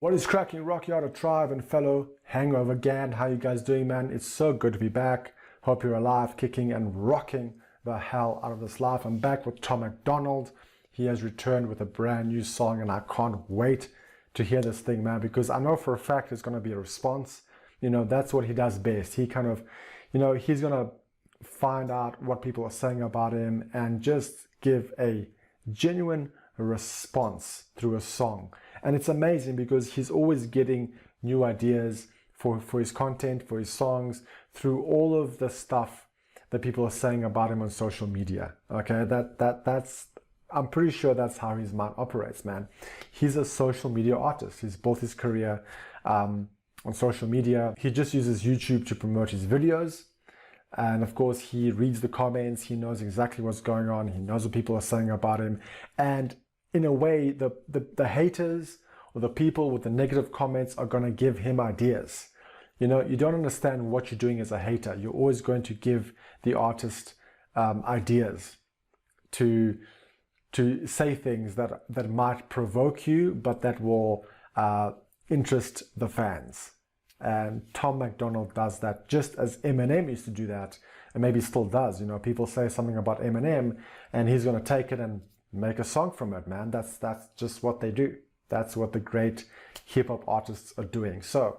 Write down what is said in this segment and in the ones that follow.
What is cracking, Rocky Auto Tribe and fellow Hangover Gang? How you guys doing, man? It's so good to be back. Hope you're alive, kicking and rocking the hell out of this life. I'm back with Tom MacDonald. He has returned with a brand new song and I can't wait to hear this thing, man, because I know for a fact it's going to be a response. You know, that's what he does best. He kind of, he's going to find out what people are saying about him and just give a genuine response through a song. And it's amazing because he's always getting new ideas for his content, for his songs, through all of the stuff that people are saying about him on social media. Okay, that's I'm pretty sure that's how his mind operates, man. He's a social media artist. He's built his career on social media. He just uses YouTube to promote his videos. And of course, he reads the comments. He knows exactly what's going on. He knows what people are saying about him. And in a way, the haters or the people with the negative comments are going to give him ideas. You know, you don't understand what you're doing as a hater. You're always going to give the artist ideas to say things that might provoke you, but that will interest the fans. And Tom MacDonald does that just as Eminem used to do that, and maybe still does. You know, people say something about Eminem and he's going to take it and make a song from it, man. That's just what they do. That's what the great hip-hop artists are doing. So,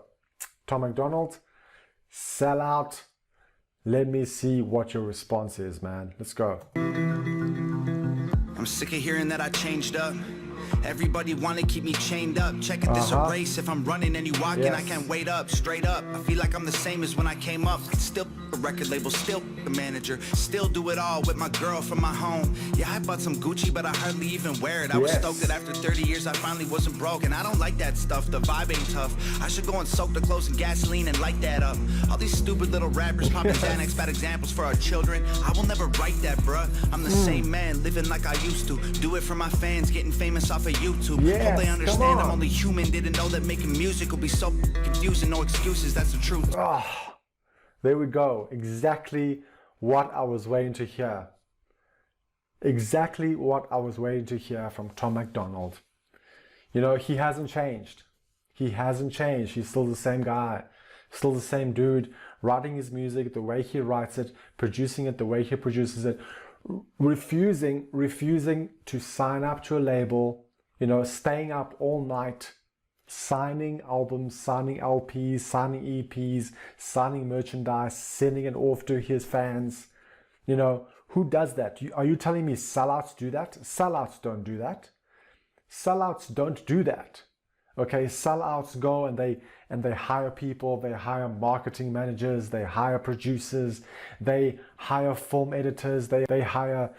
Tom MacDonald, sell out. Let me see what your response is, man. Let's go. I'm sick of hearing that I changed up. Everybody wanna keep me chained up. Check it, this a race. If I'm running and you walking, I can't wait up. Straight up, I feel like I'm the same as when I came up. Still a record label, still a manager, still do it all with my girl from my home. Yeah, I bought some Gucci, but I hardly even wear it. I was stoked that after 30 years I finally wasn't broke. And I don't like that stuff, the vibe ain't tough. I should go and soak the clothes in gasoline and light that up. All these stupid little rappers popping Xanax, bad examples for our children. I will never write that, bruh. I'm the same man, living like I used to. Do it for my fans, getting famous off of YouTube. Hope they understand I'm only human. Didn't know that making music will be so confusing. No excuses, that's the truth. There we go. Exactly what I was waiting to hear. Exactly what I was waiting to hear from Tom MacDonald. You know, he hasn't changed. He hasn't changed. He's still the same guy. Still the same dude, writing his music the way he writes it, producing it the way he produces it, refusing to sign up to a label, you know, staying up all night, signing albums, signing LPs, signing EPs, signing merchandise, sending it off to his fans. You know, who does that? Are you telling me sellouts do that? Sellouts don't do that. Sellouts don't do that. Okay, sellouts go and they hire people, they hire marketing managers, they hire producers, they hire film editors, they hire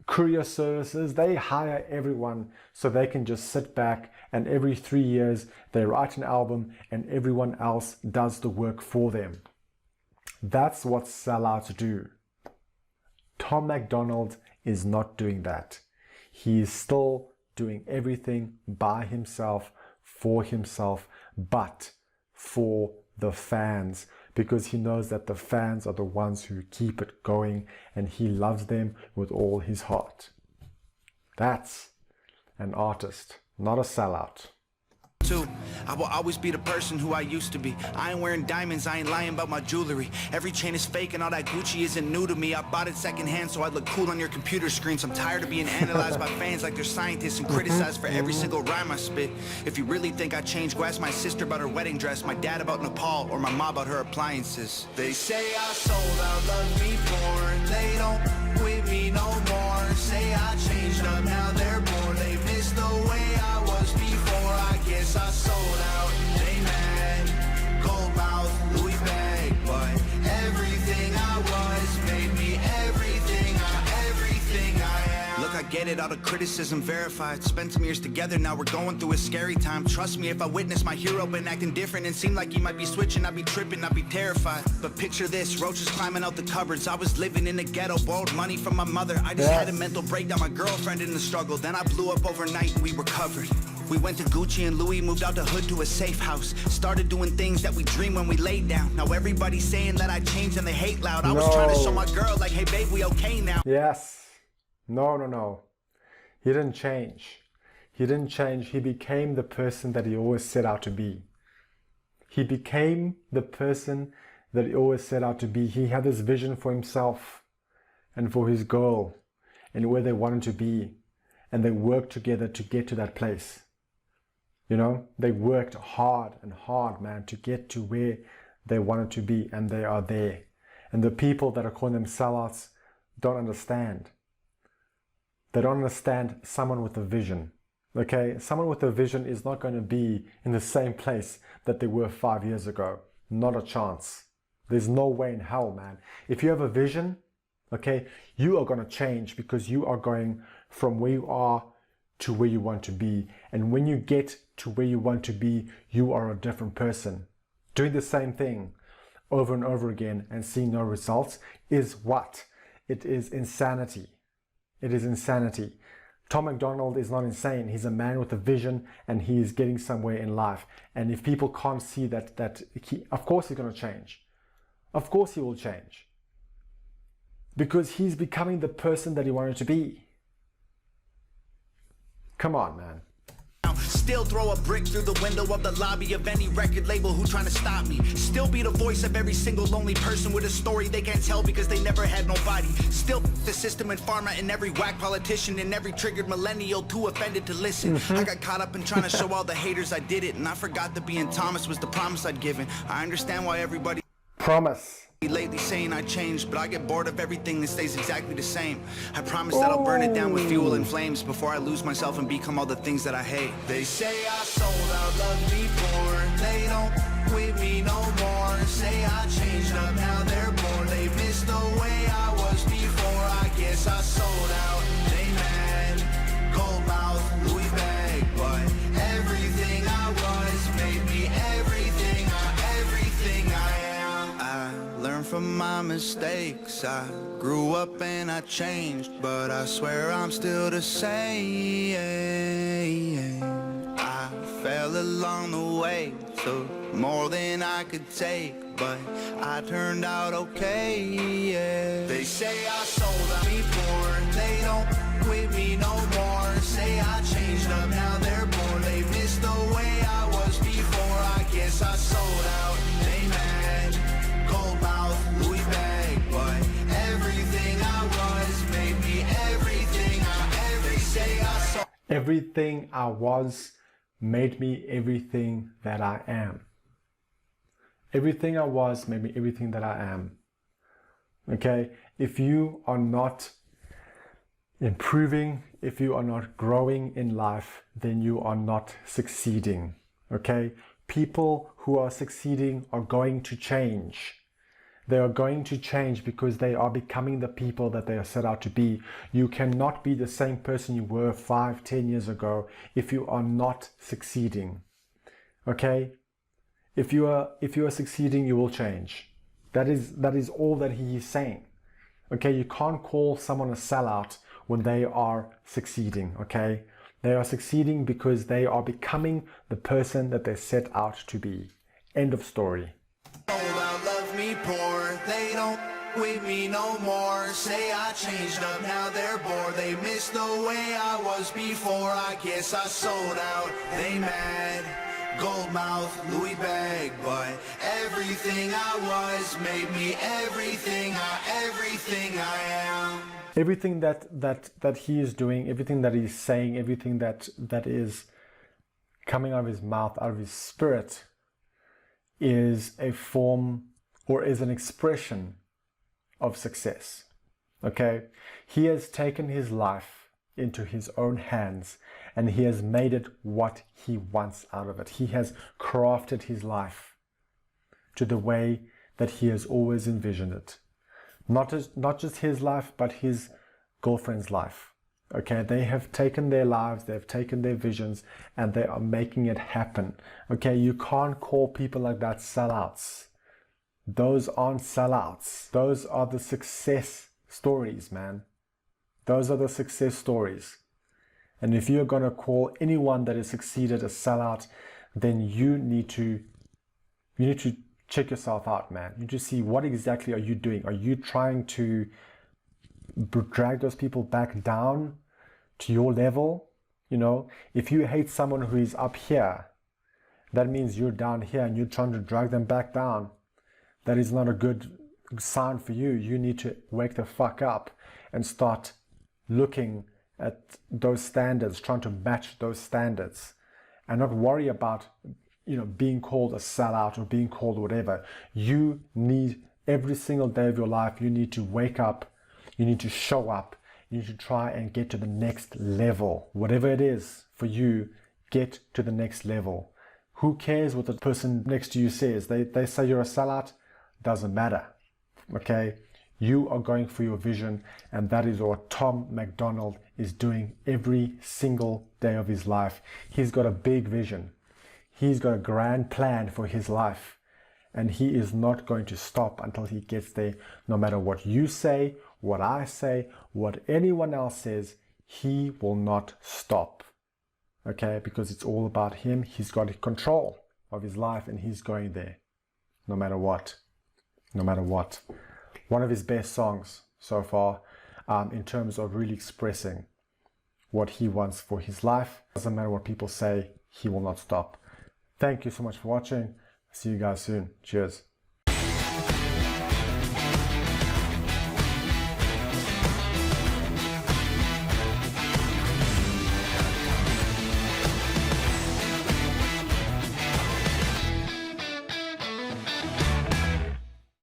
courier services, they hire everyone so they can just sit back and every 3 years they write an album and everyone else does the work for them. That's what sellouts do. Tom MacDonald is not doing that. He is still doing everything by himself, for himself, but for the fans, because he knows that the fans are the ones who keep it going and he loves them with all his heart. That's an artist, not a sellout. I will always be the person who I used to be. I ain't wearing diamonds, I ain't lying about my jewelry. Every chain is fake and all that Gucci isn't new to me. I bought it secondhand so I look cool on your computer screens. I'm tired of being analyzed by fans like they're scientists and criticized for every single rhyme I spit. If you really think I changed, go ask my sister about her wedding dress, my dad about Nepal, or my mom about her appliances. They say I sold out, love me born. They don't with me no more. Say I changed up, now they're bored. They miss the way I was before. I guess I sold out, they mad. Gold mouth, Louis bag, but everything I was made me everything I am. Look, I get it, all the criticism verified. Spent some years together, now we're going through a scary time. Trust me, if I witnessed my hero been acting different and seemed like he might be switching, I'd be tripping, I'd be terrified. But picture this, roaches climbing out the cupboards. I was living in the ghetto, borrowed money from my mother. I just had a mental breakdown, my girlfriend in the struggle. Then I blew up overnight and we recovered. We went to Gucci and Louis, moved out the hood to a safe house. Started doing things that we dream when we laid down. Now everybody's saying that I changed and they hate loud. I was trying to show my girl like, hey babe, we okay now. Yes. No. He didn't change. He didn't change. He became the person that he always set out to be. He became the person that he always set out to be. He had this vision for himself and for his girl and where they wanted to be. And they worked together to get to that place. You know, they worked hard and hard, man, to get to where they wanted to be, and they are there. And the people that are calling them sellouts don't understand. They don't understand someone with a vision. Okay, someone with a vision is not going to be in the same place that they were 5 years ago. Not a chance. There's no way in hell, man. If you have a vision, okay, you are going to change because you are going from where you are to where you want to be. And when you get to where you want to be, you are a different person. Doing the same thing over and over again and seeing no results is what? It is insanity. It is insanity. Tom MacDonald is not insane. He's a man with a vision and he is getting somewhere in life. And if people can't see that of course he's going to change. Of course he will change. Because he's becoming the person that he wanted to be. Come on, man. Still throw a brick through the window of the lobby of any record label who trying to stop me. Still be the voice of every single lonely person with a story they can't tell because they never had nobody. Still the system and pharma and every whack politician and every triggered millennial too offended to listen. I got caught up in trying to show all the haters I did it, and I forgot that being Thomas was the promise I'd given. I understand why everybody Promise. lately saying I changed, but I get bored of everything that stays exactly the same. I promise that I'll burn it down with fuel and flames before I lose myself and become all the things that I hate. They say I sold out, love me poor. They don't with me no more. Say I changed up, now they're bored. They miss the way I was before. I guess I sold out. They mad, gold mouth, Louis bag, but everything I was made me everything I am. I learned from my mistakes. I grew up and I changed, but I swear I'm still the same. I fell along the way, took more than I could take, but I turned out okay. They say I sold out, me poor. They don't with me no more. Say I changed up, now they're bored. They missed the way I was before. I guess I sold out. They mad, gold mouth, Louis bag, but everything I was made me everything I say I sold. Everything I was made me everything that I am. Everything I was made me everything that I am. Okay? If you are not improving, if you are not growing in life, then you are not succeeding. Okay? People who are succeeding are going to change. They are going to change because they are becoming the people that they are set out to be. You cannot be the same person you were 5, 10 years ago if you are not succeeding. Okay? If you are succeeding, you will change. That is all that he is saying. Okay? You can't call someone a sellout when they are succeeding. Okay? They are succeeding because they are becoming the person that they set out to be. End of story. Love me poor, they don't with me no more. Say I changed up, now they're bored. They miss the way I was before. I guess I sold out. They mad, gold mouth, Louis bag, but everything I was made me everything I am. Everything that he is doing, everything that he's saying, everything that is coming out of his mouth, out of his spirit, is a form or is an expression of success. Okay? He has taken his life into his own hands and he has made it what he wants out of it. He has crafted his life to the way that he has always envisioned it. Not just his life, but his girlfriend's life. Okay, they have taken their lives, they've taken their visions, and they are making it happen. Okay, you can't call people like that sellouts. Those aren't sellouts. Those are the success stories, man. Those are the success stories. And if you're going to call anyone that has succeeded a sellout, then you need to check yourself out, man. You need to see what exactly are you doing. Are you trying to drag those people back down to your level? You know, if you hate someone who is up here, that means you're down here and you're trying to drag them back down. That is not a good sign for you. You need to wake the fuck up and start looking at those standards, trying to match those standards, and not worry about, you know, being called a sellout or being called whatever. You need, every single day of your life, you need to wake up, you need to show up, you need to try and get to the next level. Whatever it is for you, get to the next level. Who cares what the person next to you says? They say you're a sellout, doesn't matter. Okay? You are going for your vision, and that is what Tom MacDonald is doing every single day of his life. He's got a big vision. He's got a grand plan for his life, and he is not going to stop until he gets there. No matter what you say, what I say, what anyone else says, he will not stop. Okay? Because it's all about him. He's got control of his life, and he's going there no matter what. No matter what. One of his best songs so far, in terms of really expressing what he wants for his life. Doesn't matter what people say, he will not stop. Thank you so much for watching. See you guys soon. Cheers.